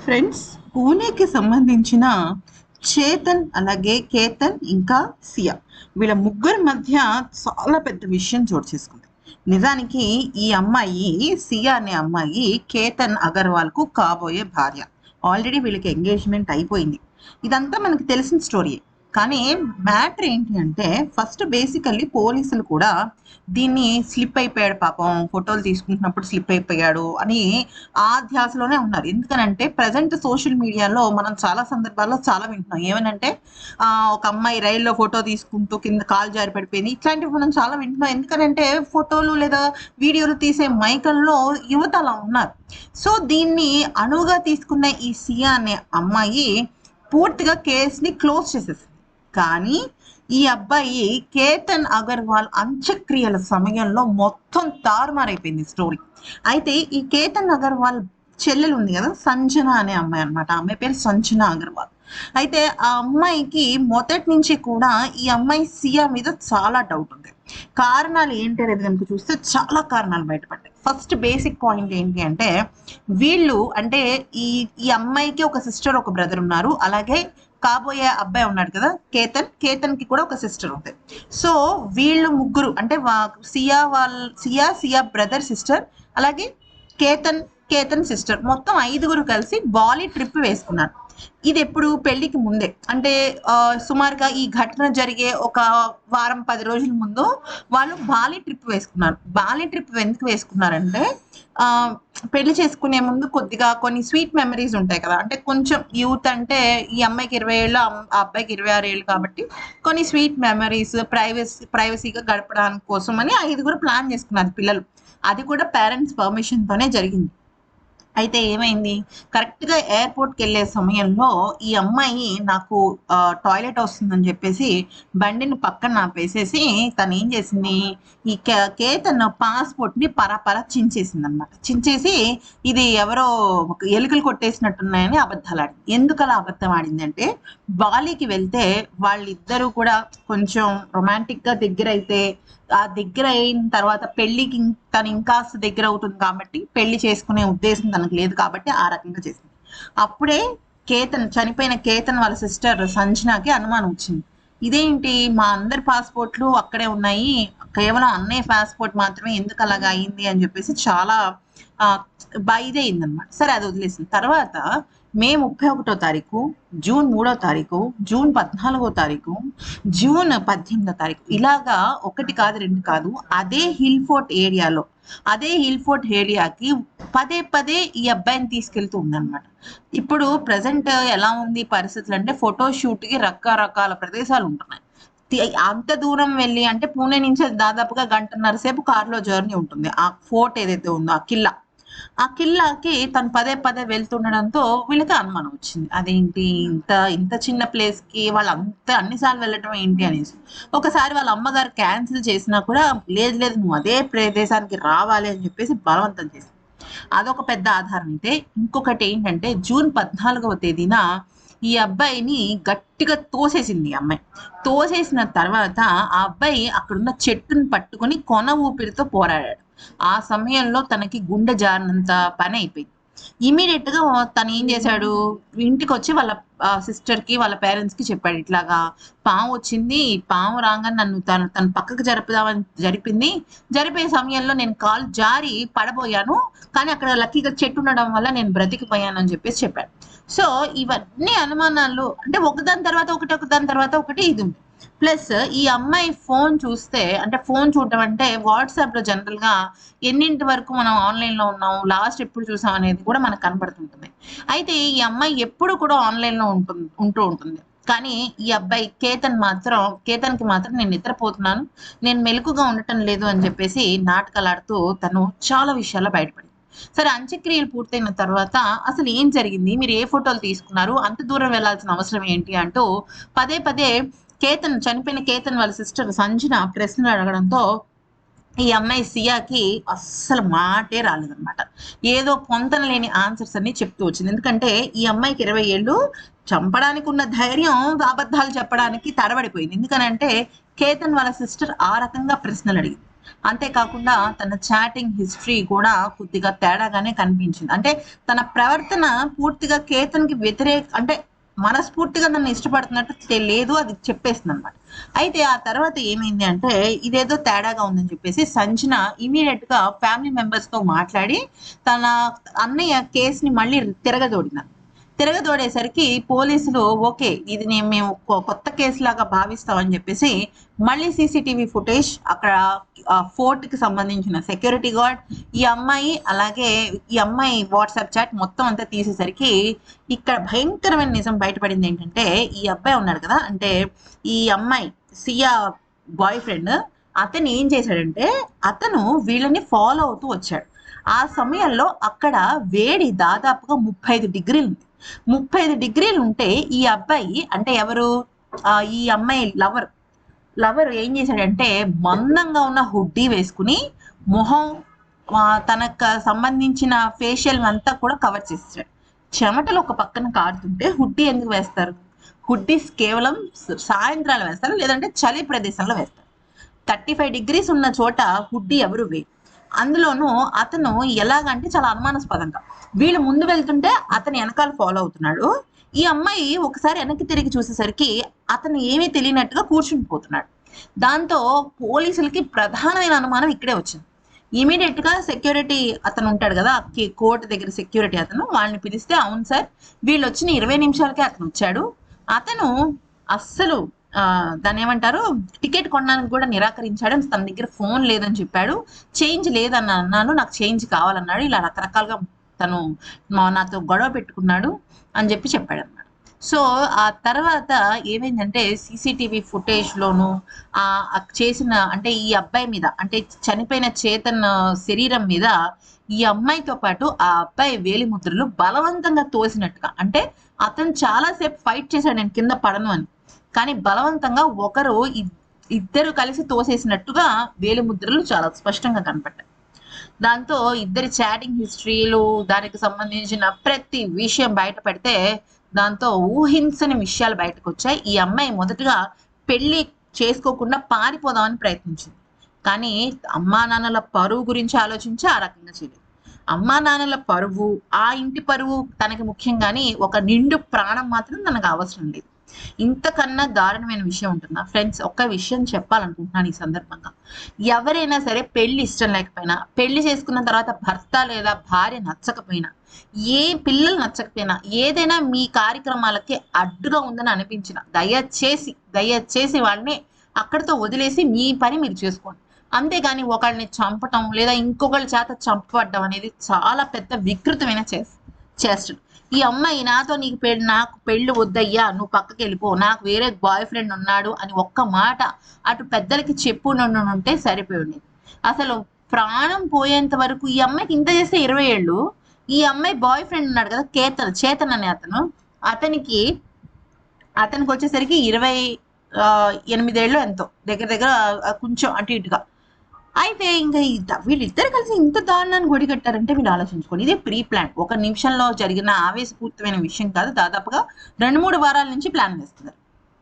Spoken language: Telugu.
ఫ్రెండ్స్, పూణేకి సంబంధించిన చేతన్, అలాగే కేతన్, ఇంకా సియా, వీళ్ళ ముగ్గురి మధ్య చాలా పెద్ద విషయం చోటు చేసుకుంది. నిజానికి ఈ అమ్మాయి, సియా అనే అమ్మాయి, కేతన్ అగర్వాల్కు కాబోయే భార్య. ఆల్రెడీ వీళ్ళకి ఎంగేజ్మెంట్ అయిపోయింది. ఇదంతా మనకి తెలిసిన స్టోరీ. కానీ మ్యాటర్ ఏంటి అంటే, ఫస్ట్ బేసికల్లీ పోలీసులు కూడా దీన్ని స్లిప్ అయిపోయాడు పాపం, ఫోటోలు తీసుకుంటున్నప్పుడు స్లిప్ అయిపోయాడు అని ఆ ధ్యాసలోనే ఉన్నారు. ఎందుకనంటే ప్రజెంట్ సోషల్ మీడియాలో మనం చాలా సందర్భాల్లో చాలా వింటున్నాం. ఏమనంటే ఒక అమ్మాయి రైల్లో ఫోటో తీసుకుంటూ కింద కాలు జారి పడిపోయింది. ఇట్లాంటివి మనం చాలా వింటున్నాం. ఎందుకనంటే ఫోటోలు లేదా వీడియోలు తీసే మైకల్లో యువత అలా ఉన్నారు. సో దీన్ని అనువుగా తీసుకున్న ఈ సియా అనే అమ్మాయి పూర్తిగా కేసుని క్లోజ్ చేసేసింది. కానీ ఈ అబ్బాయి కేతన్ అగర్వాల్ అంత్యక్రియల సమయంలో మొత్తం తారుమారైపోయింది స్టోరీ. అయితే ఈ కేతన్ అగర్వాల్ చెల్లెలు ఉంది కదా, సంజన అనే అమ్మాయి అనమాట. ఆ అమ్మాయి పేరు సంజన అగర్వాల్. అయితే ఆ అమ్మాయికి మొదటి నుంచి కూడా ఈ అమ్మాయి సియా మీద చాలా డౌట్ ఉంది. కారణాలు ఏంటి అనేది కనుక చూస్తే చాలా కారణాలు బయటపడ్డాయి. ఫస్ట్ బేసిక్ పాయింట్ ఏంటి అంటే, వీళ్ళు అంటే ఈ ఈ అమ్మాయికి ఒక సిస్టర్, ఒక బ్రదర్ ఉన్నారు. అలాగే కాబోయే అబ్బాయి ఉన్నాడు కదా కేతన్ కి కూడా ఒక సిస్టర్ ఉంది. సో వీళ్ళు ముగ్గురు అంటే సియా బ్రదర్ సిస్టర్, అలాగే కేతన్ సిస్టర్, మొత్తం 5గురు కలిసి బాలి ట్రిప్ వేసుకున్నారు. ఇది ఎప్పుడు పెళ్లికి ముందే, అంటే సుమారుగా ఈ ఘటన జరిగే ఒక వారం 10 రోజుల ముందు వాళ్ళు బాలి ట్రిప్ వేసుకున్నారు. బాలి ట్రిప్ ఎందుకు వేసుకున్నారంటే పెళ్లి చేసుకునే ముందు కొద్దిగా కొన్ని స్వీట్ మెమరీస్ ఉంటాయి కదా. అంటే కొంచెం యూత్, అంటే ఈ అమ్మాయికి 20 ఏళ్ళు, ఆ అబ్బాయికి 26 ఏళ్ళు కాబట్టి కొన్ని స్వీట్ మెమరీస్, ప్రైవసీగా గడపడానికి కోసం అని 5గురు ప్లాన్ చేసుకున్నారు పిల్లలు. అది కూడా పేరెంట్స్ పర్మిషన్ తోనే జరిగింది. అయితే ఏమైంది, కరెక్ట్గా ఎయిర్పోర్ట్కి వెళ్ళే సమయంలో ఈ అమ్మాయి నాకు టాయిలెట్ వస్తుందని చెప్పేసి బండిని పక్కన ఆపేసేసి తను ఏం చేసింది, ఈ కేతన్ పాస్పోర్ట్ని పరపర చించేసింది అనమాట. చించేసి ఇది ఎవరో ఎలుకలు కొట్టేసినట్టున్నాయని అబద్ధాలు ఆడింది. ఎందుకు అలా అబద్ధం ఆడింది అంటే, బాలీకి వెళ్తే వాళ్ళిద్దరూ కూడా కొంచెం రొమాంటిక్గా దగ్గర అయితే, ఆ దగ్గర అయిన తర్వాత పెళ్లికి తను ఇంకాస్త దగ్గర అవుతుంది కాబట్టి పెళ్లి చేసుకునే ఉద్దేశం తనకు లేదు కాబట్టి ఆ రకంగా చేసింది. అప్పుడే చనిపోయిన కేతన్ వాళ్ళ సిస్టర్ సంజనాకి అనుమానం వచ్చింది. ఇదేంటి, మా అందరి పాస్పోర్ట్లు అక్కడే ఉన్నాయి, కేవలం అన్నయ్య పాస్పోర్ట్ మాత్రమే ఎందుకు అలాగా అయింది అని చెప్పేసి చాలా ఇదయింది అనమాట. సరే, అది వదిలేసింది. తర్వాత మే 31వ తారీఖు, జూన్ 3వ తారీఖు, జూన్ 14వ తారీఖు, జూన్ 18వ తారీఖు, ఇలాగా ఒకటి కాదు రెండు కాదు, అదే హిల్ ఫోర్ట్ ఏరియాకి పదే ఈ అబ్బాయిని తీసుకెళ్తూ ఉందన్నమాట. ఇప్పుడు ప్రజెంట్ ఎలా ఉంది పరిస్థితులు అంటే, ఫోటో షూట్ కి రకరకాల ప్రదేశాలు ఉంటున్నాయి. అంత దూరం వెళ్ళి, అంటే పూణే నుంచి దాదాపుగా 1.5 గంటల సేపు కార్లో జర్నీ ఉంటుంది. ఆ ఫోర్ట్ ఏదైతే ఉందో ఆ కిల్లాకి తను పదే వెళ్తుండడంతో వీళ్ళకి అనుమానం వచ్చింది. అదేంటి, ఇంత చిన్న ప్లేస్ కి వాళ్ళు అన్నిసార్లు వెళ్ళటం ఏంటి అనేసి. ఒకసారి వాళ్ళ అమ్మగారు క్యాన్సిల్ చేసినా కూడా లేదు నువ్వు అదే ప్రదేశానికి రావాలి అని చెప్పేసి బలవంతం చేసింది. అదొక పెద్ద ఆధారం. అయితే ఇంకొకటి ఏంటంటే, జూన్ 14వ తేదీన ఈ అబ్బాయిని గట్టిగా తోసేసింది ఈ అమ్మాయి. తోసేసిన తర్వాత ఆ అబ్బాయి అక్కడున్న చెట్టుని పట్టుకుని కొన ఊపిరితో పోరాడాడు. ఆ సమయంలో తనకి గుండె జారినంత పని అయిపోయింది. ఇమీడియట్ గా తను ఏం చేశాడు, ఇంటికి వచ్చి వాళ్ళ సిస్టర్ కి, వాళ్ళ పేరెంట్స్ కి చెప్పాడు. ఇట్లాగా పాము వచ్చింది, పాము రాగానే నన్ను తన పక్కకు జరిపింది. జరిపే సమయంలో నేను కాలు జారి పడబోయాను, కానీ అక్కడ లక్కీగా చెట్టు ఉండడం వల్ల నేను బ్రతికిపోయాను అని చెప్పేసి చెప్పాడు. సో ఇవన్నీ అనుమానాలు, అంటే ఒకదాని తర్వాత ఒకటి ఇది ఉంది. ప్లస్ ఈ అమ్మాయి ఫోన్ చూస్తే, అంటే ఫోన్ చూడటం అంటే వాట్సాప్ లో జనరల్ గా ఎన్నింటి వరకు మనం ఆన్లైన్ లో ఉన్నాం, లాస్ట్ ఎప్పుడు చూసాం అనేది కూడా మనకు కనబడుతుంటుంది. అయితే ఈ అమ్మాయి ఎప్పుడు కూడా ఆన్లైన్ లో ఉంటూ ఉంటుంది. కానీ ఈ అబ్బాయి కేతన్కి మాత్రం నేను నిద్రపోతున్నాను, నేను మెలకుగా ఉండటం లేదు అని చెప్పేసి నాటకాలాడుతూ తను చాలా విషయాల్లో బయటపడింది. సరే, అంత్యక్రియలు పూర్తయిన తర్వాత అసలు ఏం జరిగింది, మీరు ఏ ఫోటోలు తీసుకున్నారు, అంత దూరం వెళ్లాల్సిన అవసరం ఏంటి అంటూ పదే చనిపోయిన కేతన్ వాళ్ళ సిస్టర్ సంజన ప్రశ్నలు అడగడంతో ఈ అమ్మాయి సియాకి అస్సలు మాటే రాలేదన్నమాట. ఏదో పొంతన లేని ఆన్సర్స్ అన్ని చెప్తూ వచ్చింది. ఎందుకంటే ఈ అమ్మాయికి 20 ఏళ్ళు, చంపడానికి ఉన్న ధైర్యం అబద్ధాలు చెప్పడానికి తడబడిపోయింది. ఎందుకనంటే కేతన్ వాళ్ళ సిస్టర్ ఆ రకంగా ప్రశ్నలు అడిగింది. అంతేకాకుండా తన చాటింగ్ హిస్టరీ కూడా కొద్దిగా తేడాగానే కనిపించింది. అంటే తన ప్రవర్తన పూర్తిగా కేతన్కి అంటే మనస్ఫూర్తిగా నన్ను ఇష్టపడుతున్నట్టు లేదు, అది చెప్పేస్తుంది అనమాట. అయితే ఆ తర్వాత ఏమైంది అంటే ఇదేదో తేడాగా ఉందని చెప్పేసి సంజన ఇమీడియట్ గా ఫ్యామిలీ మెంబర్స్ తో మాట్లాడి తన అన్నయ్య కేసుని మళ్ళీ తిరగదోడేసరికి పోలీసులు ఓకే ఇది మేము కొత్త కేసు లాగా భావిస్తామని చెప్పేసి మళ్ళీ సీసీటీవీ ఫుటేజ్ అక్కడ ఫోర్ట్ కి సంబంధించిన సెక్యూరిటీ గార్డ్ ఈ అమ్మాయి అలాగే ఈ అమ్మాయి వాట్సాప్ చాట్ మొత్తం అంతా తీసేసరికి ఇక్కడ భయంకరమైన నిజం బయటపడింది ఏంటంటే ఈ అబ్బాయి ఉన్నాడు కదా, అంటే ఈ అమ్మాయి సియా బాయ్ ఫ్రెండ్, అతను ఏం చేశాడంటే అతను వీళ్ళని ఫాలో అవుతూ వచ్చాడు. ఆ సమయంలో అక్కడ వేడి దాదాపుగా 35 డిగ్రీలు ఉంది. 35 డిగ్రీలు ఉంటే ఈ అబ్బాయి అంటే ఎవరు ఈ అమ్మాయి లవర్ ఏం చేశాడంటే మందంగా ఉన్న హుడ్డీ వేసుకుని మొహం తనకు సంబంధించిన ఫేషియల్ అంతా కూడా కవర్ చేసాడు. చెమటలు ఒక పక్కన కారుతుంటే హుడ్డీ ఎందుకు వేస్తారు? హుడ్డీస్ కేవలం సాయంత్రాలు వేస్తారు, లేదంటే చలి ప్రదేశంలో వేస్తారు. 35 డిగ్రీస్ ఉన్న చోట హుడ్డీ ఎవరు వేరు. అందులోనూ అతను ఎలాగంటే చాలా అనుమానాస్పదంగా వీళ్ళు ముందు వెళ్తుంటే అతను వెనకాల ఫాలో అవుతున్నాడు. ఈ అమ్మాయి ఒకసారి వెనక్కి తిరిగి చూసేసరికి అతను ఏమీ తెలియనట్టుగా కూర్చుని పోతున్నాడు. దాంతో పోలీసులకి ప్రధానమైన అనుమానం ఇక్కడే వచ్చింది. ఇమీడియట్ గా సెక్యూరిటీ అతను ఉంటాడు కదా కోర్టు దగ్గర సెక్యూరిటీ అతను, వాళ్ళని పిలిస్తే అవును సార్ వీళ్ళు వచ్చిన 20 నిమిషాలకే అతను వచ్చాడు. అతను అస్సలు దాన్ని ఏమంటారు టికెట్ కొనడానికి కూడా నిరాకరించాడు. తన దగ్గర ఫోన్ లేదని చెప్పాడు, చేంజ్ లేదని అన్నాను, నాకు చేంజ్ కావాలన్నాడు, ఇలా రకరకాలుగా తను నాతో గొడవ పెట్టుకున్నాడు అని చెప్పాడు అన్నమాట. సో ఆ తర్వాత ఏమైందంటే సీసీటీవీ ఫుటేజ్ లోను చేసిన అంటే ఈ అబ్బాయి మీద అంటే చనిపోయిన చేతన్ శరీరం మీద ఈ అమ్మాయితో పాటు ఆ అబ్బాయి వేలి ముద్రలు బలవంతంగా తోసినట్టుగా, అంటే అతను చాలాసేపు ఫైట్ చేశాడు నేను కింద పడను అని, కానీ బలవంతంగా ఇద్దరు కలిసి తోసేసినట్టుగా వేలి ముద్రలు చాలా స్పష్టంగా కనపడ్డాయి. దాంతో ఇద్దరి చాటింగ్ హిస్టరీలు దానికి సంబంధించిన ప్రతి విషయం బయటపడితే దాంతో ఊహించని విషయాలు బయటకు వచ్చాయి. ఈ అమ్మాయి మొదటగా పెళ్లి చేసుకోకుండా పారిపోదామని ప్రయత్నించింది, కానీ అమ్మా నాన్నల పరువు గురించి ఆలోచించి ఆ రకంగా చేయలేదు. అమ్మా నాన్నల పరువు, ఆ ఇంటి పరువు తనకి ముఖ్యం, కానీ ఒక నిండు ప్రాణం మాత్రం తనకు అవసరం లేదు. ఇంతకన్నా దారుణమైన విషయం ఉంటుందా ఫ్రెండ్స్? ఒక్క విషయం చెప్పాలనుకుంటున్నాను ఈ సందర్భంగా. ఎవరైనా సరే పెళ్లి ఇష్టం లేకపోయినా, పెళ్లి చేసుకున్న తర్వాత భర్త లేదా భార్య నచ్చకపోయినా, ఏ పిల్లలు నచ్చకపోయినా, ఏదైనా మీ కార్యక్రమాలకి అడ్డుగా ఉందని అనిపించిన దయచేసి వాళ్ళని అక్కడితో వదిలేసి మీ పని మీరు చేసుకోండి. అంతేగాని ఒకళ్ళని చంపటం లేదా ఇంకొకళ్ళ చేత చంపబడ్డం అనేది చాలా పెద్ద వికృతమైన చేష్టలు. ఈ అమ్మాయి నాకు పెళ్లి వద్దయ్యా, నువ్వు పక్కకి వెళ్ళిపో, నాకు వేరే బాయ్ ఫ్రెండ్ ఉన్నాడు అని ఒక్క మాట అటు పెద్దలకి ఉంటే సరిపోయి ఉండేది. అసలు ప్రాణం పోయేంత వరకు ఈ అమ్మాయికి ఇంత చేస్తే 20 ఏళ్ళు, ఈ అమ్మాయి బాయ్ ఫ్రెండ్ ఉన్నాడు కదా చేతన్ అనే అతనికి వచ్చేసరికి 28 ఏళ్ళు ఎంతో దగ్గర కొంచెం అటు ఇటుగా. అయితే ఇంకా వీళ్ళిద్దరు కలిసి ఇంత దారుణాన్ని గొడిగట్టారంటే మీరు ఆలోచించుకోండి. ఇదే ప్రీ ప్లాన్, ఒక నిమిషంలో జరిగిన ఆవేశపూరితమైన విషయం కాదు. దాదాపుగా 2-3 వారాల నుంచి ప్లాన్ వేస్తున్నారు.